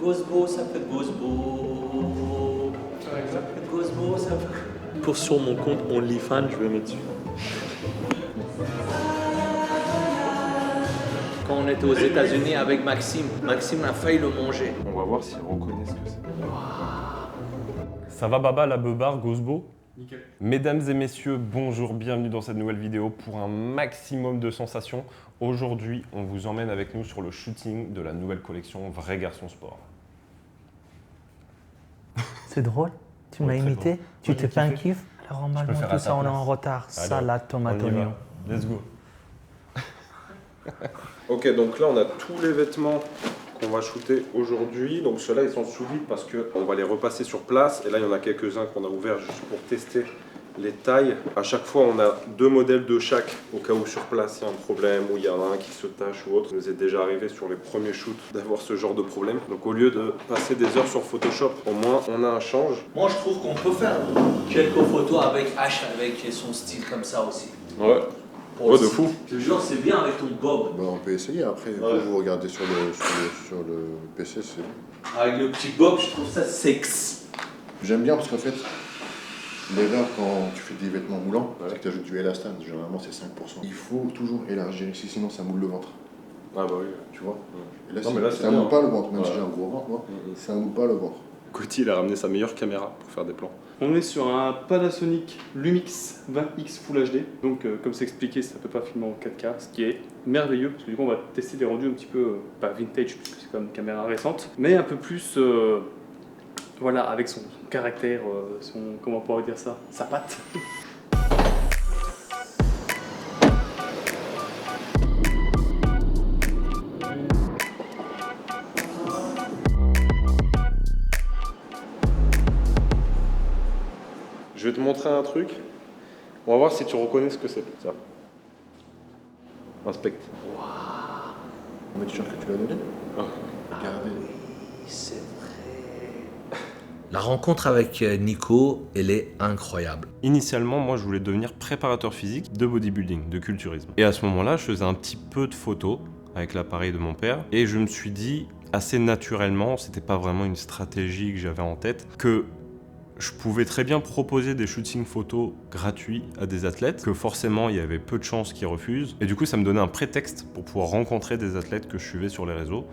Gosbo, ça peut Gosbo. Ça peut Gosbo, ça peut... Pour sur mon compte OnlyFans, je vais mettre dessus. Quand on était aux États-Unis avec Maxime, Maxime a failli le manger. On va voir s'ils reconnaissent ce que c'est. Ça va Baba, la beubare, Gosbo? Nickel. Mesdames et messieurs, bonjour, bienvenue dans cette nouvelle vidéo pour un maximum de sensations. Aujourd'hui, on vous emmène avec nous sur le shooting de la nouvelle collection Vrai Garçon Sport. C'est drôle, tu m'as imité, tu t'es fait un kiff. Alors normalement tout ça on est en retard, salade, tomate, oignon. Let's go. Ok, donc là on a tous les vêtements qu'on va shooter aujourd'hui. Donc ceux-là ils sont sous vide parce qu'on va les repasser sur place. Et là il y en a quelques-uns qu'on a ouverts juste pour tester les tailles. À chaque fois on a deux modèles de chaque au cas où sur place il y a un problème ou il y en a un qui se tache ou autre. Ça nous est déjà arrivé sur les premiers shoots d'avoir ce genre de problème. Donc au lieu de passer des heures sur Photoshop, au moins on a un change. Moi, je trouve qu'on peut faire quelques photos avec H, avec son style comme ça aussi. Ouais. Pour Ouais, le de site. fou. Je te jure, c'est bien avec ton bob. Bah, on peut essayer après, vous regardez sur le PC, c'est... Avec le petit bob, je trouve ça sexe. J'aime bien parce qu'en fait, l'erreur quand tu fais des vêtements moulants, c'est que tu ajoutes du élastane, généralement c'est 5%. Il faut toujours élargir ici, sinon ça moule le ventre. Ah bah oui. Tu vois. Et là, Non, mais là, ça moule pas le ventre, même si j'ai un gros ventre, moi, ça moule pas le ventre. Coty il a ramené sa meilleure caméra pour faire des plans. On est sur un Panasonic Lumix 20X Full HD. Donc, comme c'est expliqué, ça ne peut pas filmer en 4K, ce qui est merveilleux parce que du coup, on va tester des rendus un petit peu pas vintage, puisque c'est comme une caméra récente, mais un peu plus, voilà, avec son caractère, comment on pourrait dire ça, sa patte. Je vais te montrer un truc. On va voir si tu reconnais ce que c'est. Ça. Inspecte. Le t-shirt que tu l'as donné. Regardez. C'est vrai. La rencontre avec Nico, elle est incroyable. Initialement, moi, je voulais devenir préparateur physique de bodybuilding, de culturisme. Et à ce moment-là, je faisais un petit peu de photos avec l'appareil de mon père. Et je me suis dit, assez naturellement, c'était pas vraiment une stratégie que j'avais en tête, que je pouvais très bien proposer des shootings photos gratuits à des athlètes, que forcément il y avait peu de chances qu'ils refusent. Et du coup, ça me donnait un prétexte pour pouvoir rencontrer des athlètes que je suivais sur les réseaux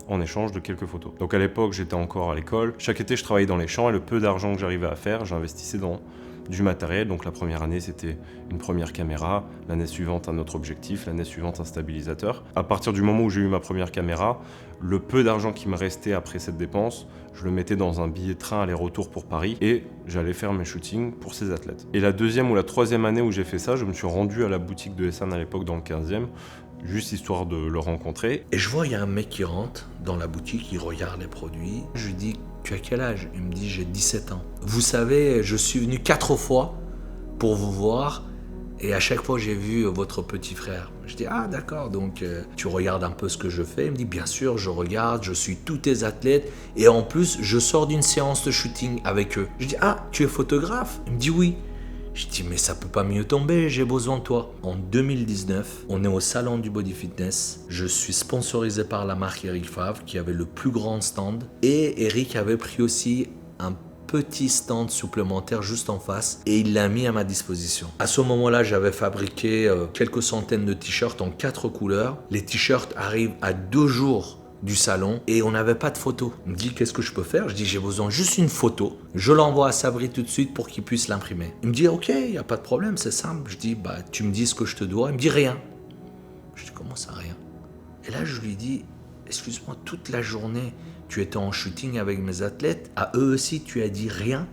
en échange de quelques photos. Donc à l'époque, j'étais encore à l'école. Chaque été, je travaillais dans les champs et le peu d'argent que j'arrivais à faire, j'investissais dans du matériel. Donc la première année, c'était une première caméra. L'année suivante, un autre objectif. L'année suivante, un stabilisateur. À partir du moment où j'ai eu ma première caméra, le peu d'argent qui me restait après cette dépense, je le mettais dans un billet de train aller-retour pour Paris et j'allais faire mes shootings pour ces athlètes. Et la deuxième ou la troisième année où j'ai fait ça, je me suis rendu à la boutique de Essane à l'époque dans le 15e, juste histoire de le rencontrer. Et je vois, il y a un mec qui rentre dans la boutique, il regarde les produits. Je lui dis, tu as quel âge? Il me dit, j'ai 17 ans. Vous savez, je suis venu 4 fois pour vous voir et à chaque fois, j'ai vu votre petit frère. Je dis, ah d'accord, donc tu regardes un peu ce que je fais? Il me dit, bien sûr, je regarde, je suis tous tes athlètes et en plus, je sors d'une séance de shooting avec eux. Je dis, ah, tu es photographe? Il me dit, oui. Je dis, mais ça peut pas mieux tomber, j'ai besoin de toi. En 2019, on est au salon du body fitness. Je suis sponsorisé par la marque Eric Favre qui avait le plus grand stand. Et Eric avait pris aussi un petit stand supplémentaire juste en face et il l'a mis à ma disposition. À ce moment-là, j'avais fabriqué quelques centaines de t-shirts en 4 couleurs. Les t-shirts arrivent à 2 jours du salon et on n'avait pas de photo. Il me dit, qu'est-ce que je peux faire? Je dis, j'ai besoin juste une photo. Je l'envoie à Sabri tout de suite pour qu'il puisse l'imprimer. Il me dit, ok, il n'y a pas de problème, c'est simple. Je dis, bah, tu me dis ce que je te dois. Il me dit, rien. Je dis, comment ça, rien? Et là, je lui dis, excuse-moi, toute la journée, tu étais en shooting avec mes athlètes. À eux aussi, tu as dit rien?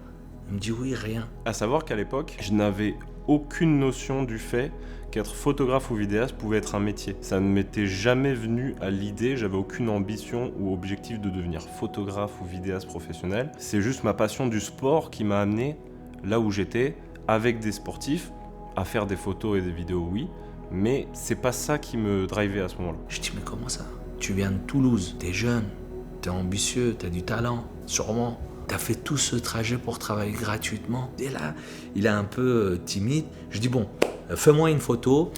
Il me dit, oui, rien. À savoir qu'à l'époque, je n'avais aucune notion du fait qu'être photographe ou vidéaste pouvait être un métier. Ça ne m'était jamais venu à l'idée, j'avais aucune ambition ou objectif de devenir photographe ou vidéaste professionnel. C'est juste ma passion du sport qui m'a amené là où j'étais, avec des sportifs, à faire des photos et des vidéos, oui, mais c'est pas ça qui me drivait à ce moment-là. Je dis, mais comment ça? Tu viens de Toulouse, t'es jeune, t'es ambitieux, t'as du talent, sûrement. T'as fait tout ce trajet pour travailler gratuitement. Et là, il est un peu timide. Je dis, bon, fais-moi une photo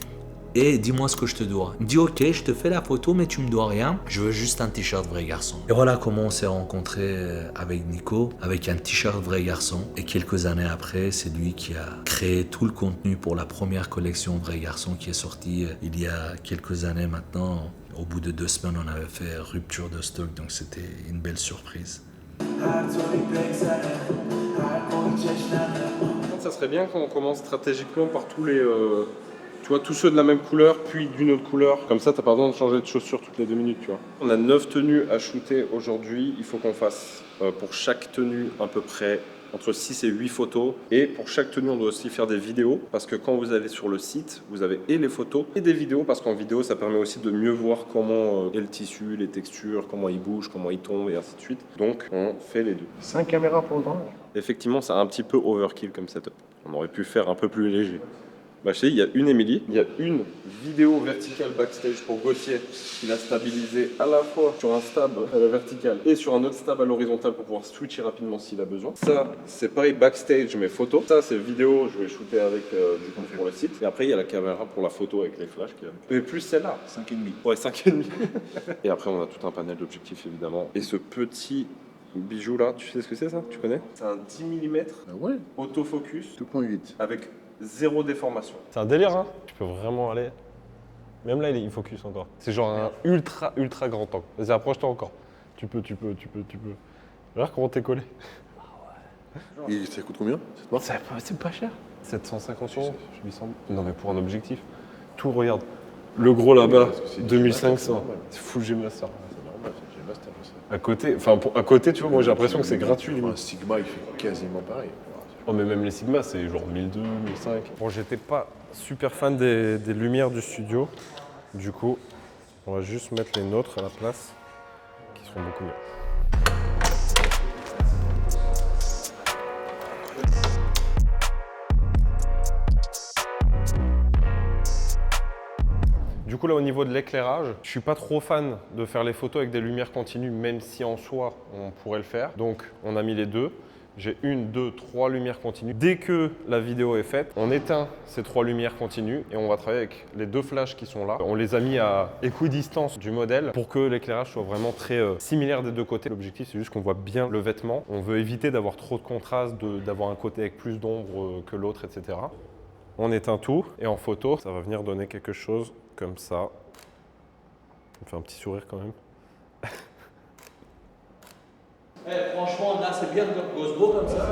et dis-moi ce que je te dois. Il me dit ok, je te fais la photo mais tu me dois rien, je veux juste un t-shirt vrai garçon. Et voilà comment on s'est rencontrés avec Nico, avec un t-shirt vrai garçon. Et quelques années après, c'est lui qui a créé tout le contenu pour la première collection vrai garçon qui est sortie il y a quelques années maintenant. Au bout de 2 semaines, on avait fait rupture de stock, donc c'était une belle surprise. Ça serait bien qu'on commence stratégiquement par tous les... tu vois, tous ceux de la même couleur, puis d'une autre couleur. Comme ça, t'as pas besoin de changer de chaussures toutes les 2 minutes, tu vois. On a 9 tenues à shooter aujourd'hui. Il faut qu'on fasse pour chaque tenue à peu près entre 6 et 8 photos. Et pour chaque tenue, on doit aussi faire des vidéos. Parce que quand vous allez sur le site, vous avez et les photos et des vidéos. Parce qu'en vidéo, ça permet aussi de mieux voir comment est le tissu, les textures, comment il bouge, comment il tombe et ainsi de suite. Donc, on fait les deux. 5 caméras pour le tournage. Effectivement, c'est un petit peu overkill comme setup. On aurait pu faire un peu plus léger. Bah, je sais, il y a une Émilie, il y a une vidéo verticale backstage pour Gauthier qu'il a stabilisé à la fois sur un stab à la verticale et sur un autre stab à l'horizontale pour pouvoir switcher rapidement s'il a besoin. Ça, c'est pareil backstage mais photo. Ça, c'est vidéo, je vais shooter avec du coup pour le site. Et après, il y a la caméra pour la photo avec les flashs. Et plus celle-là. 5,5. Ouais, 5,5. Et après, on a tout un panel d'objectifs évidemment. Et ce petit bijou là, tu sais ce que c'est ça? Tu connais? C'est un 10 mm Ah ouais, autofocus 2.8. avec 0 déformation. C'est un délire, hein. Tu peux vraiment aller. Même là, il focus encore. C'est genre un ultra grand angle. Vas-y, approche-toi encore. Tu peux. Regarde comment t'es collé. Et ça coûte combien cette marque? C'est pas cher. 750 €, 800. Non, mais pour un objectif. Tout, regarde. Le gros là-bas, 2500. C'est full G-Master. C'est normal, c'est G-Master, je sais. À côté, tu vois, moi j'ai l'impression que c'est gratuit. Un Sigma, il fait quasiment pareil. Oh, mais même les Sigma, c'est genre 1200, 1500. Bon, j'étais pas super fan des lumières du studio. Du coup, on va juste mettre les nôtres à la place, qui seront beaucoup mieux. Du coup, là, au niveau de l'éclairage, je suis pas trop fan de faire les photos avec des lumières continues, même si en soi, on pourrait le faire. Donc, on a mis les deux. J'ai 1, 2, 3 lumières continues. Dès que la vidéo est faite, on éteint ces 3 lumières continues et on va travailler avec les 2 flashs qui sont là. On les a mis à équidistance du modèle pour que l'éclairage soit vraiment très similaire des deux côtés. L'objectif, c'est juste qu'on voit bien le vêtement. On veut éviter d'avoir trop de contraste, d'avoir un côté avec plus d'ombre que l'autre, etc. On éteint tout et en photo, ça va venir donner quelque chose comme ça. On fait un petit sourire quand même. Franchement, là, c'est bien de Gosbo comme ça.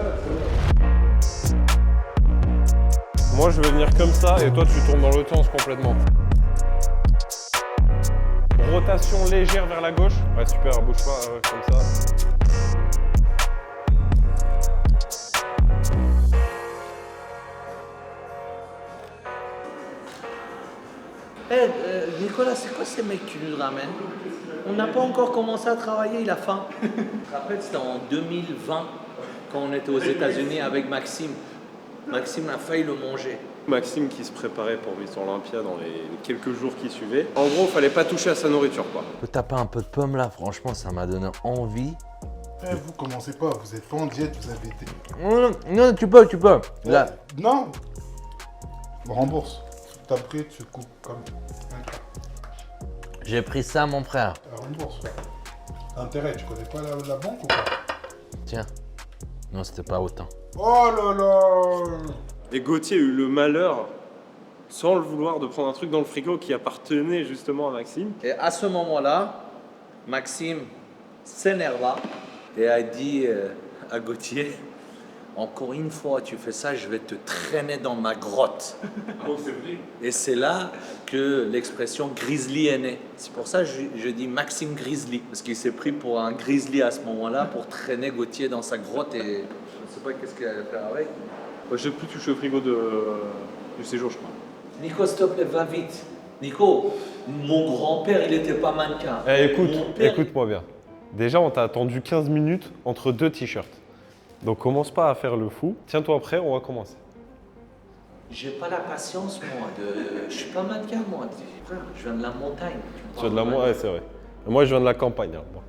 Moi, je vais venir comme ça et toi, tu tournes dans l'autre sens complètement. Rotation légère vers la gauche. Ouais, super, bouge pas comme ça. Nicolas, c'est quoi ces mecs que tu nous ramènes? On n'a pas encore commencé à travailler, il a faim. Je me rappelle, c'était en 2020, quand on était aux États-Unis avec Maxime. Maxime a failli le manger. Maxime qui se préparait pour Miss Olympia dans les quelques jours qui suivaient. En gros, fallait pas toucher à sa nourriture, quoi. Je peux taper un peu de pomme là, franchement, ça m'a donné envie. Vous commencez pas, vous êtes pas en diète, vous avez été. Non, tu peux. Là. Non. Rembourse. T'as pris, tu coupes comme un cas. J'ai pris ça, mon frère. Rembourse. Intérêt, tu connais pas la banque ou pas? Tiens. Non, c'était pas autant. Oh là là. Et Gauthier a eu le malheur, sans le vouloir, de prendre un truc dans le frigo qui appartenait justement à Maxime. Et à ce moment-là, Maxime s'énerva et a dit à Gauthier, encore une fois tu fais ça, je vais te traîner dans ma grotte. Et c'est là que l'expression grizzly est née. C'est pour ça que je dis Maxime Grizzly, parce qu'il s'est pris pour un grizzly à ce moment-là pour traîner Gauthier dans sa grotte et je ne sais pas qu'est-ce qu'il allait faire avec. Je sais plus toucher au frigo du séjour, je crois. Nico, s'il te plaît, va vite. Nico, mon grand-père, il n'était pas mannequin. Écoute-moi bien. Déjà, on t'a attendu 15 minutes entre 2 t-shirts. Donc commence pas à faire le fou. Tiens-toi prêt, on va commencer. J'ai pas la patience, moi. Je suis pas mannequin, moi. Frère, je viens de la montagne. Tu viens de la montagne, ouais, c'est vrai. Moi, je viens de la campagne. Hein, moi.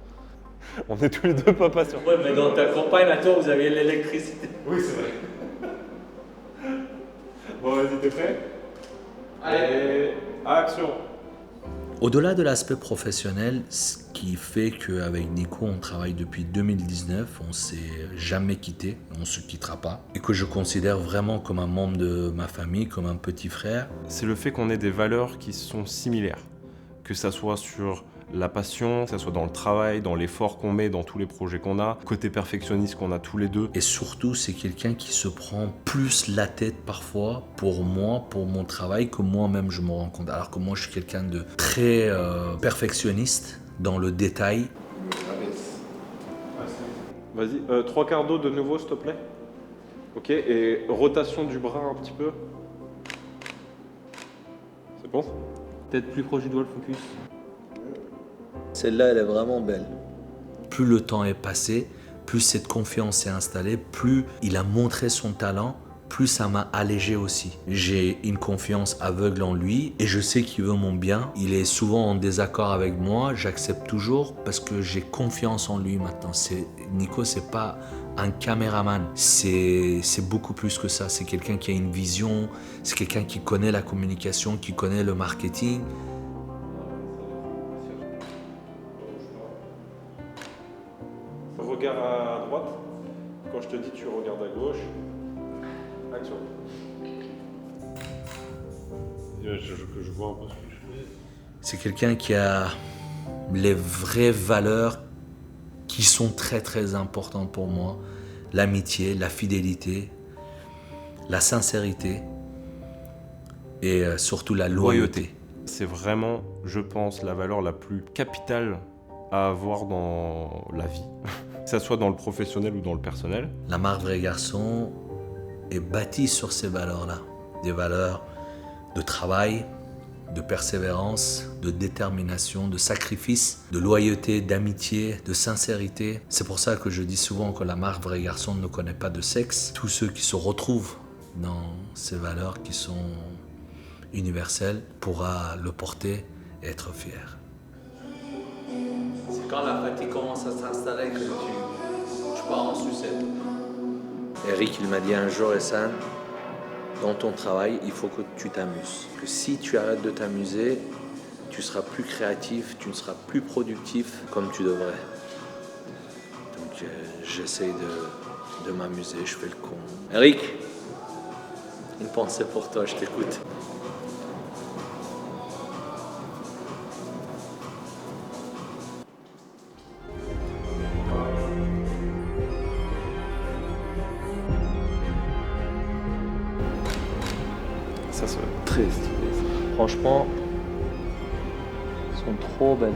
On est tous les deux pas patients. Ouais, mais dans ta campagne, à toi, vous aviez l'électricité. Oui, c'est vrai. Bon, vas-y, t'es prêt? Allez. Action. Au-delà de l'aspect professionnel, ce qui fait qu'avec Nico, on travaille depuis 2019, on ne s'est jamais quitté, on ne se quittera pas, et que je considère vraiment comme un membre de ma famille, comme un petit frère. C'est le fait qu'on ait des valeurs qui sont similaires, que ça soit sur la passion, que ça soit dans le travail, dans l'effort qu'on met, dans tous les projets qu'on a, côté perfectionniste qu'on a tous les deux. Et surtout, c'est quelqu'un qui se prend plus la tête parfois pour moi, pour mon travail, que moi-même je me rends compte. Alors que moi, je suis quelqu'un de très perfectionniste dans le détail. Vas-y, 3/4 d'eau de nouveau, s'il te plaît. Ok, et rotation du bras un petit peu. C'est bon? Peut-être plus proche du doigt le focus. Celle-là, elle est vraiment belle. Plus le temps est passé, plus cette confiance s'est installée, plus il a montré son talent, plus ça m'a allégé aussi. J'ai une confiance aveugle en lui et je sais qu'il veut mon bien. Il est souvent en désaccord avec moi, j'accepte toujours parce que j'ai confiance en lui maintenant. Nico, c'est pas un caméraman, c'est beaucoup plus que ça. C'est quelqu'un qui a une vision, c'est quelqu'un qui connaît la communication, qui connaît le marketing. Regarde à droite. Quand je te dis, tu regardes à gauche. Action. Je vois un peu ce que tu fais. C'est quelqu'un qui a les vraies valeurs qui sont très très importantes pour moi. L'amitié, la fidélité, la sincérité et surtout la loyauté. C'est vraiment, je pense, la valeur la plus capitale à avoir dans la vie, que ça soit dans le professionnel ou dans le personnel. La marque Vrai Garçon est bâtie sur ces valeurs-là. Des valeurs de travail, de persévérance, de détermination, de sacrifice, de loyauté, d'amitié, de sincérité. C'est pour ça que je dis souvent que la marque Vrai Garçon ne connaît pas de sexe. Tous ceux qui se retrouvent dans ces valeurs qui sont universelles pourra le porter et être fier. C'est quand la fatigue commence à s'installer que tu pars en sucette. Eric, il m'a dit un jour, Essan, dans ton travail, il faut que tu t'amuses. Que si tu arrêtes de t'amuser, tu seras plus créatif, tu ne seras plus productif comme tu devrais. Donc j'essaye de m'amuser, je fais le con. Eric, une pensée pour toi, je t'écoute. Ça, c'est Très stylé. Franchement, elles sont trop belles.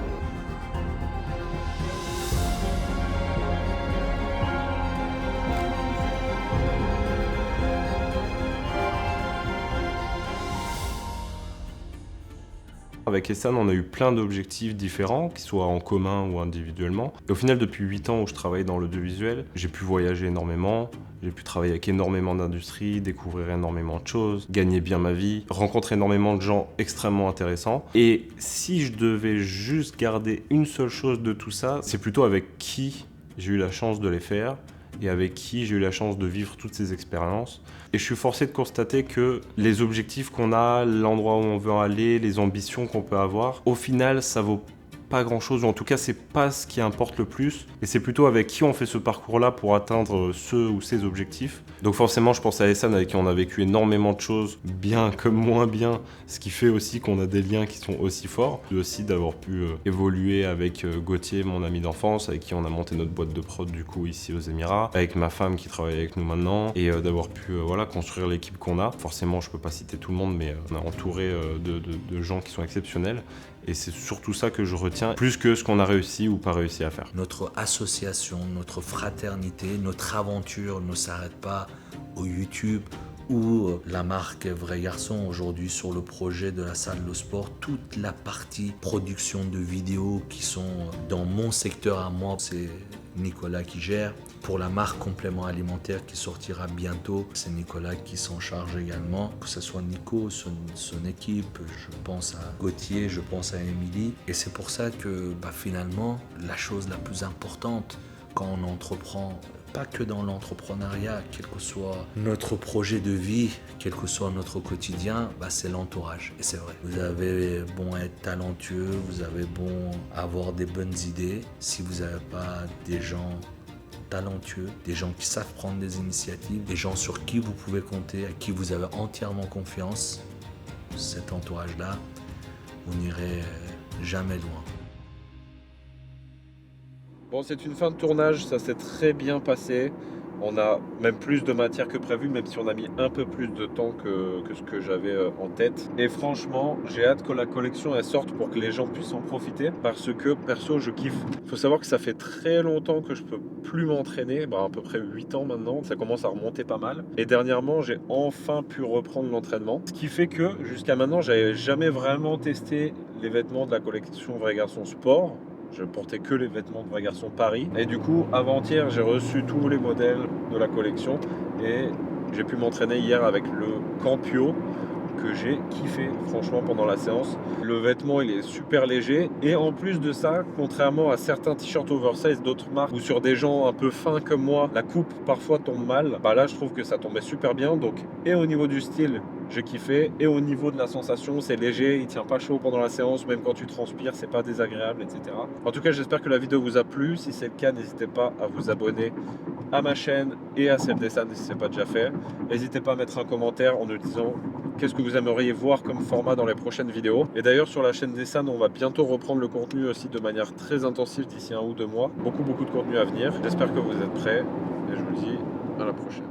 Avec Essan, on a eu plein d'objectifs différents, qu'ils soient en commun ou individuellement. Et au final, depuis 8 ans où je travaille dans l'audiovisuel, j'ai pu voyager énormément, j'ai pu travailler avec énormément d'industries, découvrir énormément de choses, gagner bien ma vie, rencontrer énormément de gens extrêmement intéressants. Et si je devais juste garder une seule chose de tout ça, c'est plutôt avec qui j'ai eu la chance de les faire et avec qui j'ai eu la chance de vivre toutes ces expériences. Et je suis forcé de constater que les objectifs qu'on a, l'endroit où on veut aller, les ambitions qu'on peut avoir, au final, ça vaut pas grand-chose, ou en tout cas, c'est pas ce qui importe le plus. Et c'est plutôt avec qui on fait ce parcours-là pour atteindre ce ou ces objectifs. Donc forcément, je pense à Essan avec qui on a vécu énormément de choses, bien comme moins bien, ce qui fait aussi qu'on a des liens qui sont aussi forts. Et aussi d'avoir pu évoluer avec Gauthier, mon ami d'enfance, avec qui on a monté notre boîte de prod du coup ici aux Émirats, avec ma femme qui travaille avec nous maintenant, et d'avoir pu construire l'équipe qu'on a. Forcément, je peux pas citer tout le monde, mais on est entouré de gens qui sont exceptionnels. Et c'est surtout ça que je retiens, plus que ce qu'on a réussi ou pas réussi à faire. Notre association, notre fraternité, notre aventure ne s'arrête pas au YouTube ou la marque Vrai Garçon aujourd'hui sur le projet de la salle de sport. Toute la partie production de vidéos qui sont dans mon secteur à moi, c'est Nicolas qui gère. Pour la marque Complément Alimentaire qui sortira bientôt, c'est Nicolas qui s'en charge également. Que ce soit Nico, son équipe, je pense à Gauthier, je pense à Émilie. Et c'est pour ça que finalement, la chose la plus importante quand on entreprend pas que dans l'entrepreneuriat, quel que soit notre projet de vie, quel que soit notre quotidien, c'est l'entourage. Et c'est vrai. Vous avez bon être talentueux, vous avez bon avoir des bonnes idées. Si vous n'avez pas des gens talentueux, des gens qui savent prendre des initiatives, des gens sur qui vous pouvez compter, à qui vous avez entièrement confiance, cet entourage-là, vous n'irez jamais loin. Bon, c'est une fin de tournage, ça s'est très bien passé. On a même plus de matière que prévu, même si on a mis un peu plus de temps que ce que j'avais en tête. Et franchement, j'ai hâte que la collection elle sorte pour que les gens puissent en profiter, parce que perso, je kiffe. Il faut savoir que ça fait très longtemps que je peux plus m'entraîner, à peu près 8 ans maintenant, ça commence à remonter pas mal. Et dernièrement, j'ai enfin pu reprendre l'entraînement, ce qui fait que jusqu'à maintenant, j'avais jamais vraiment testé les vêtements de la collection Vrai Garçon Sport. Je portais que les vêtements de Vrai Garçon Paris. Et du coup, avant-hier, j'ai reçu tous les modèles de la collection. Et j'ai pu m'entraîner hier avec le Campio, que j'ai kiffé franchement pendant la séance. Le vêtement il est super léger et en plus de ça, contrairement à certains t-shirts oversize d'autres marques ou sur des gens un peu fins comme moi, la coupe parfois tombe mal, là je trouve que ça tombait super bien. Donc et au niveau du style j'ai kiffé et au niveau de la sensation c'est léger, il tient pas chaud pendant la séance, même quand tu transpires c'est pas désagréable, etc. En tout cas j'espère que la vidéo vous a plu. Si c'est le cas, n'hésitez pas à vous abonner à ma chaîne et à celle d'Essan si ce n'est pas déjà fait. N'hésitez pas à mettre un commentaire en nous disant qu'est-ce que vous aimeriez voir comme format dans les prochaines vidéos. Et d'ailleurs sur la chaîne d'Essan, on va bientôt reprendre le contenu aussi de manière très intensive d'ici 1 ou 2 mois. Beaucoup de contenu à venir. J'espère que vous êtes prêts et je vous dis à la prochaine.